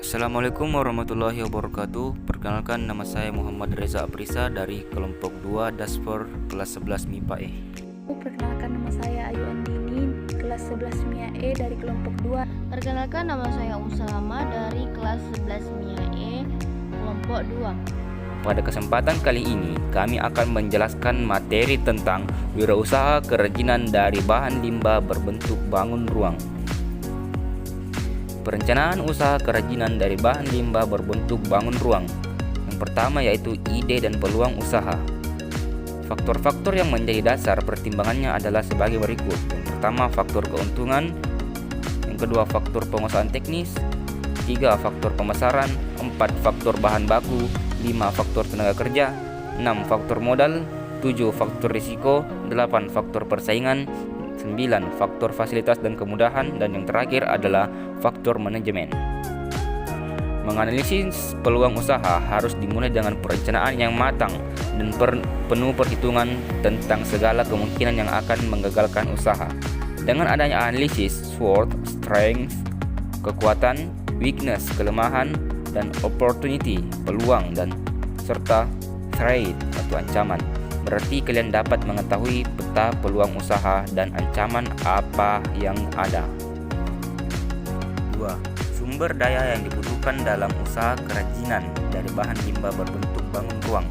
Assalamualaikum warahmatullahi wabarakatuh. Perkenalkan, nama saya Muhammad Reza Aprisa dari kelompok 2 Dasper kelas 11 MIPA E. Perkenalkan, nama saya Ayu Andini, kelas 11 MIA E dari kelompok 2. Perkenalkan, nama saya Usalama dari kelas 11 MIA E, kelompok 2. Pada kesempatan kali ini, kami akan menjelaskan materi tentang wirausaha kerajinan dari bahan limbah berbentuk bangun ruang. Perencanaan usaha kerajinan dari bahan limbah berbentuk bangun ruang. Yang pertama yaitu ide dan peluang usaha. Faktor-faktor yang menjadi dasar pertimbangannya adalah sebagai berikut. Yang pertama, faktor keuntungan. Yang kedua, faktor penguasaan teknis. 3, faktor pemasaran. 4, faktor bahan baku. 5, faktor tenaga kerja. 6, faktor modal. 7, faktor risiko. 8, faktor persaingan. 9, faktor fasilitas dan kemudahan. Dan yang terakhir adalah faktor manajemen. Menganalisis peluang usaha harus dimulai dengan perencanaan yang matang dan penuh perhitungan tentang segala kemungkinan yang akan menggagalkan usaha. Dengan adanya analisis SWOT, strength, kekuatan, weakness, kelemahan, dan opportunity, peluang, dan serta threat atau ancaman, berarti kalian dapat mengetahui peta peluang usaha dan ancaman apa yang ada. 2. Sumber daya yang dibutuhkan dalam usaha kerajinan dari bahan limbah berbentuk bangun ruang.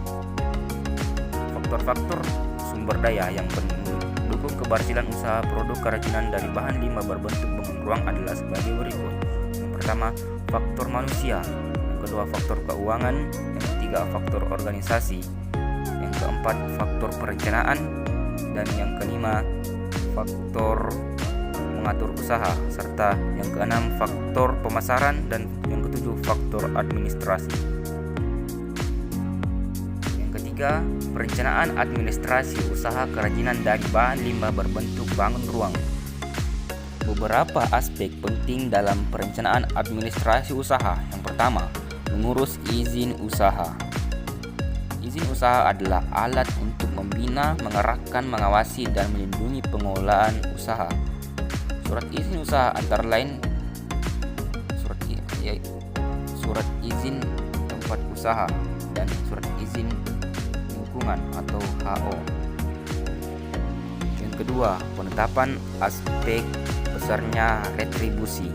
Faktor-faktor sumber daya yang mendukung keberhasilan usaha produk kerajinan dari bahan limbah berbentuk bangun ruang adalah sebagai berikut. Yang pertama, faktor manusia. Yang kedua, faktor keuangan. Yang ketiga, faktor organisasi. Yang keempat, faktor perencanaan. Dan yang kelima, faktor mengatur usaha, serta yang keenam, faktor pemasaran, dan yang ketujuh, faktor administrasi. Yang ketiga, perencanaan administrasi usaha kerajinan dari bahan limbah berbentuk bangun ruang. Beberapa aspek penting dalam perencanaan administrasi usaha. Yang pertama, mengurus izin usaha. Izin usaha adalah alat untuk membina, mengarahkan, mengawasi, dan melindungi pengelolaan usaha. Surat izin usaha antara lain surat izin tempat usaha dan surat izin lingkungan atau HO. Yang kedua, penetapan aspek besarnya retribusi.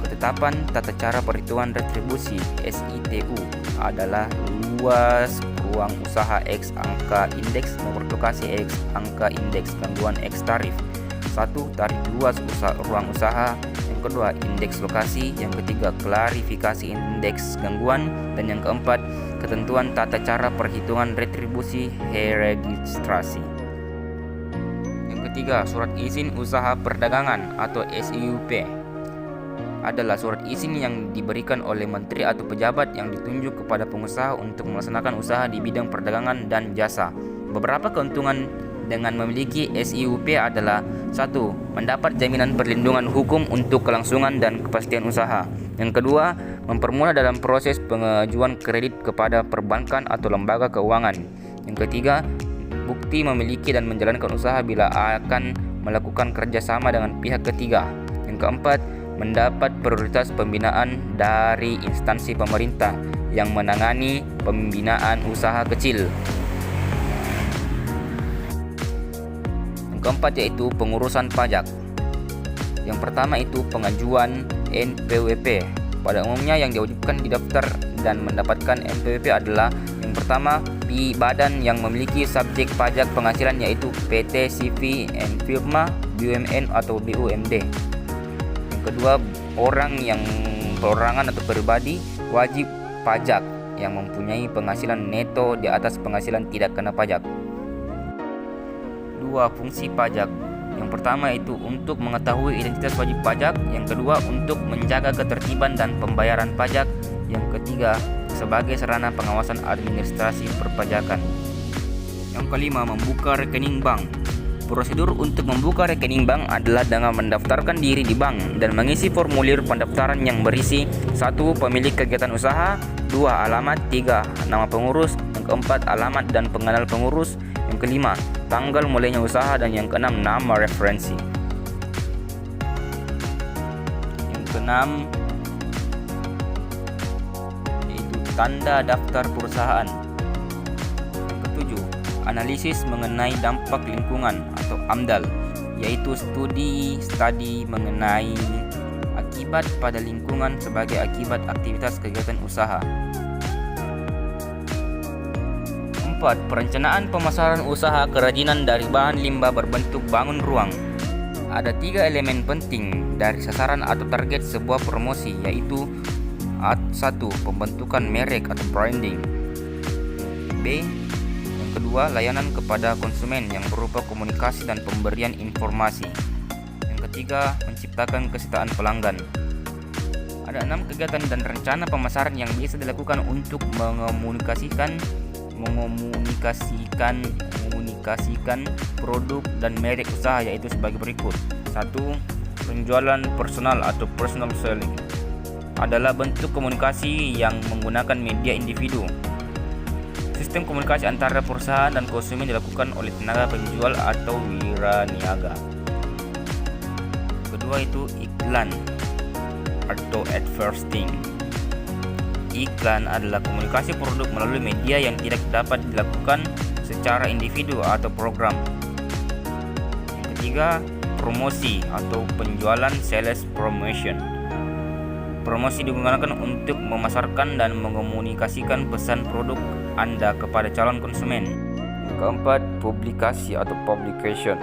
Ketetapan tata cara perhitungan retribusi (SITU) adalah luas ruang usaha X angka indeks nomor lokasi X angka indeks gangguan X tarif. 1. Tarif luas ruang usaha. Yang kedua, indeks lokasi. Yang ketiga, klarifikasi indeks gangguan. Dan yang keempat, ketentuan tata cara perhitungan retribusi registrasi. Yang ketiga, surat izin usaha perdagangan atau SIUP adalah surat izin yang diberikan oleh menteri atau pejabat yang ditunjuk kepada pengusaha untuk melaksanakan usaha di bidang perdagangan dan jasa. Beberapa keuntungan dengan memiliki SIUP adalah: 1. Mendapat jaminan perlindungan hukum untuk kelangsungan dan kepastian usaha. Yang kedua, mempermudah dalam proses pengajuan kredit kepada perbankan atau lembaga keuangan. Yang ketiga, bukti memiliki dan menjalankan usaha bila akan melakukan kerjasama dengan pihak ketiga. Yang keempat, mendapat prioritas pembinaan dari instansi pemerintah yang menangani pembinaan usaha kecil. Keempat yaitu pengurusan pajak. Yang pertama itu pengajuan NPWP. Pada umumnya yang diwajibkan didaftar dan mendapatkan NPWP adalah: yang pertama, badan yang memiliki subjek pajak penghasilan yaitu PT, CV, firma, BUMN atau BUMD. Yang kedua, orang yang perorangan atau pribadi wajib pajak yang mempunyai penghasilan neto di atas penghasilan tidak kena pajak. 2. Fungsi pajak. Yang pertama itu untuk mengetahui identitas wajib pajak. Yang kedua, untuk menjaga ketertiban dan pembayaran pajak. Yang ketiga, sebagai sarana pengawasan administrasi perpajakan. Yang kelima, membuka rekening bank. Prosedur untuk membuka rekening bank adalah dengan mendaftarkan diri di bank dan mengisi formulir pendaftaran yang berisi: 1. Pemilik kegiatan usaha. 2. Alamat. 3. Nama pengurus. Yang keempat, alamat dan pengenal pengurus. Yang kelima, tanggal mulainya usaha. Dan yang keenam, nama referensi. Yang keenam, tanda daftar perusahaan. Yang ketujuh, analisis mengenai dampak lingkungan atau AMDAL, yaitu studi mengenai akibat pada lingkungan sebagai akibat aktivitas kegiatan usaha. 4. Perencanaan pemasaran usaha kerajinan dari bahan limbah berbentuk bangun ruang. Ada 3 elemen penting dari sasaran atau target sebuah promosi, yaitu 1. Pembentukan merek atau branding. B. Yang kedua, layanan kepada konsumen yang berupa komunikasi dan pemberian informasi. Yang ketiga, menciptakan kesetiaan pelanggan. Ada 6 kegiatan dan rencana pemasaran yang bisa dilakukan untuk mengomunikasikan produk dan merek usaha, yaitu sebagai berikut. 1. Penjualan personal atau personal selling adalah bentuk komunikasi yang menggunakan media individu. Sistem komunikasi antara perusahaan dan konsumen dilakukan oleh tenaga penjual atau wiraniaga. Kedua itu iklan atau advertising. Iklan adalah komunikasi produk melalui media yang tidak dapat dilakukan secara individu atau program. Yang ketiga, promosi atau penjualan, sales promotion. Promosi digunakan untuk memasarkan dan mengomunikasikan pesan produk Anda kepada calon konsumen. Yang keempat, publikasi atau publication,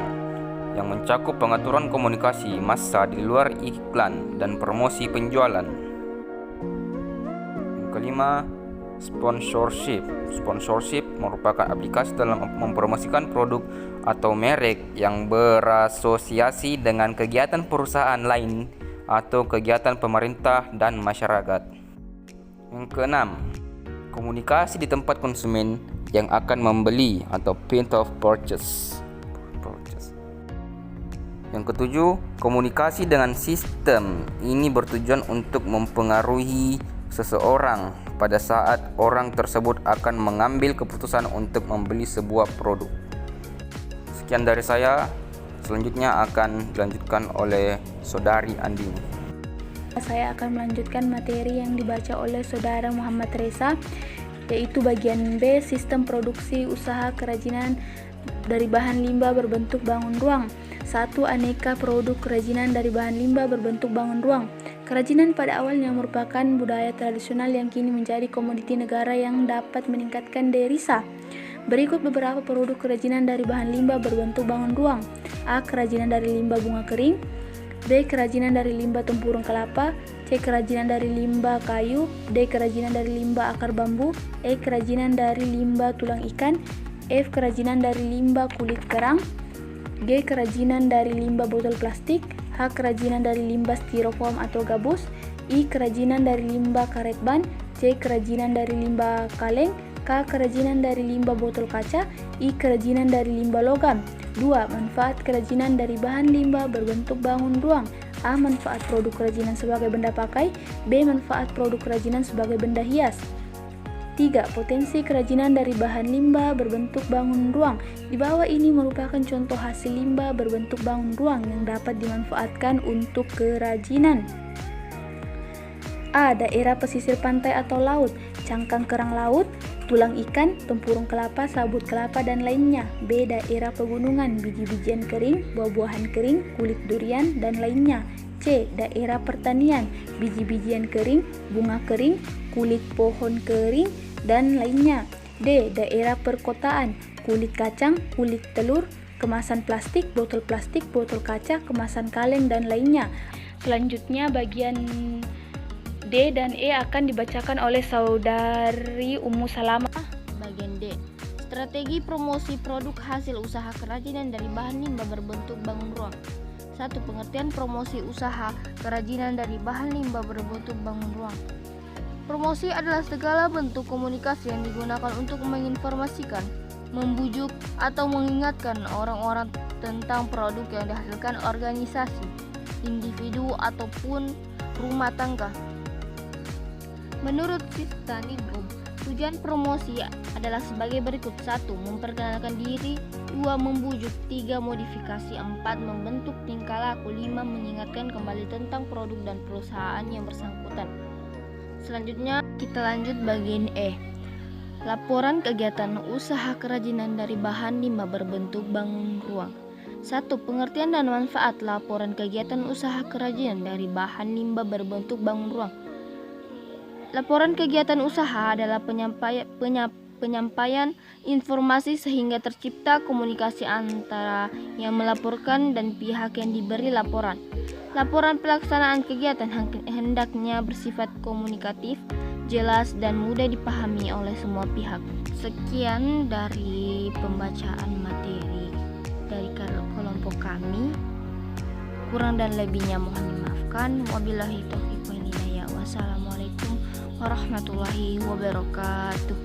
yang mencakup pengaturan komunikasi massa di luar iklan dan promosi penjualan. Kelima, sponsorship. Sponsorship merupakan aplikasi dalam mempromosikan produk atau merek yang berasosiasi dengan kegiatan perusahaan lain atau kegiatan pemerintah dan masyarakat. Yang keenam, komunikasi di tempat konsumen yang akan membeli atau point of purchase. Yang ketujuh, komunikasi dengan sistem. Ini bertujuan untuk mempengaruhi seseorang pada saat orang tersebut akan mengambil keputusan untuk membeli sebuah produk. Sekian dari saya. Selanjutnya akan dilanjutkan oleh Saudari Andini. Saya akan melanjutkan materi yang dibaca oleh Saudara Muhammad Reza, yaitu bagian B, sistem produksi usaha kerajinan dari bahan limbah berbentuk bangun ruang. 1. Aneka produk kerajinan dari bahan limbah berbentuk bangun ruang. Kerajinan pada awalnya merupakan budaya tradisional yang kini menjadi komoditi negara yang dapat meningkatkan devisa. Berikut beberapa produk kerajinan dari bahan limbah berbentuk bangun ruang. A. Kerajinan dari limbah bunga kering. B. Kerajinan dari limbah tempurung kelapa. C. Kerajinan dari limbah kayu. D. Kerajinan dari limbah akar bambu. E. Kerajinan dari limbah tulang ikan. F. Kerajinan dari limbah kulit kerang. G. Kerajinan dari limbah botol plastik. H. Kerajinan dari limbah styrofoam atau gabus. I. Kerajinan dari limbah karet ban. C. Kerajinan dari limbah kaleng. K. Kerajinan dari limbah botol kaca. I. Kerajinan dari limbah logam. 2. Manfaat kerajinan dari bahan limbah berbentuk bangun ruang. A. Manfaat produk kerajinan sebagai benda pakai. B. Manfaat produk kerajinan sebagai benda hias. 3. Potensi kerajinan dari bahan limbah berbentuk bangun ruang. Di bawah ini merupakan contoh hasil limbah berbentuk bangun ruang yang dapat dimanfaatkan untuk kerajinan. A. Daerah pesisir pantai atau laut, cangkang kerang laut, tulang ikan, tempurung kelapa, sabut kelapa, dan lainnya. B. Daerah pegunungan, biji-bijian kering, buah-buahan kering, kulit durian, dan lainnya. C. Daerah pertanian, biji-bijian kering, bunga kering, kulit pohon kering, dan lainnya. D. Daerah perkotaan, kulit kacang, kulit telur, kemasan plastik, botol kaca, kemasan kaleng, dan lainnya. Selanjutnya bagian D dan E akan dibacakan oleh Saudari Ummu Salamah. Bagian D. Strategi promosi produk hasil usaha kerajinan dari bahan limbah berbentuk bangun ruang. 1. Pengertian promosi usaha kerajinan dari bahan limbah berbentuk bangun ruang. Promosi adalah segala bentuk komunikasi yang digunakan untuk menginformasikan, membujuk, atau mengingatkan orang-orang tentang produk yang dihasilkan organisasi, individu, ataupun rumah tangga. Menurut Sistaningrum, tujuan promosi adalah sebagai berikut. 1. Memperkenalkan diri. 2. Membujuk. 3. Modifikasi. 4. Membentuk tingkah laku. 5. Mengingatkan kembali tentang produk dan perusahaan yang bersangkutan. Selanjutnya kita lanjut bagian E. Laporan kegiatan usaha kerajinan dari bahan limbah berbentuk bangun ruang. 1. Pengertian dan manfaat laporan kegiatan usaha kerajinan dari bahan limbah berbentuk bangun ruang. Laporan kegiatan usaha adalah penyampaian informasi sehingga tercipta komunikasi antara yang melaporkan dan pihak yang diberi laporan. Laporan pelaksanaan kegiatan hendaknya bersifat komunikatif, jelas, dan mudah dipahami oleh semua pihak. Sekian dari pembacaan materi dari kelompok kami. Kurang dan lebihnya mohon dimaafkan. Wabillahi taufiq wal hidayah. Wassalamualaikum warahmatullahi wabarakatuh.